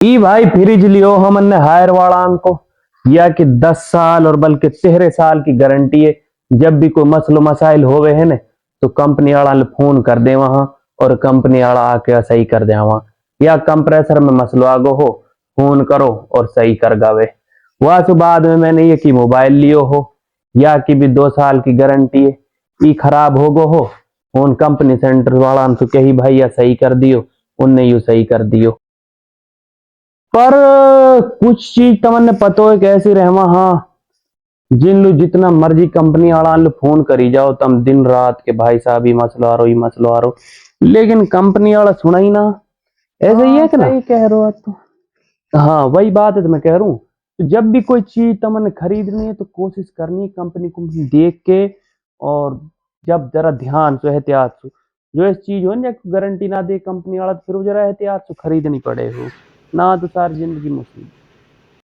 ई भाई फ्रिज लियो हमने हायर वालान को, या कि 10 साल और बल्कि 13 साल की गारंटी है। जब भी कोई मसलो मसाइल होवे है न तो कंपनी वाला ने फोन कर दे वहां, और कंपनी वाला आके सही कर दे वहां। या कंप्रेसर में मसलो आगो हो, फोन करो और सही कर गावे। वहां से बाद में मैंने ये कि मोबाइल लियो हो, या कि भी 2 साल की गारंटी है। ई खराब हो गो हो, फोन कंपनी सेंटर वाला से कही भाई या सही कर दियो, उनने यू सही कर दियो। पर कुछ चीज तमन्ने पतो है कैसी रहवा। हाँ, जिन लो जितना मर्जी कंपनी वाला लो फोन करी जाओ तम दिन रात के भाई साहब ही मसलो आ रो, ही मसलो आ रो, लेकिन कंपनी वाला सुना ही ना। ऐसा ही है हाँ कि ना? सही कह रहे हो आप तो। हाँ वही बात है, तो मैं कह रहा हूँ तो जब भी कोई चीज तमन्ने खरीदनी है तो कोशिश करनी है कंपनी कुंपनी देख के, और जब जरा ध्यान से एहतियात से। जो इस चीज हो ना गारंटी ना दे कंपनी वाला, तो फिर वो जरा एहतियात से खरीदनी पड़े हो, ना तो सारी जिंदगी मुसीबत।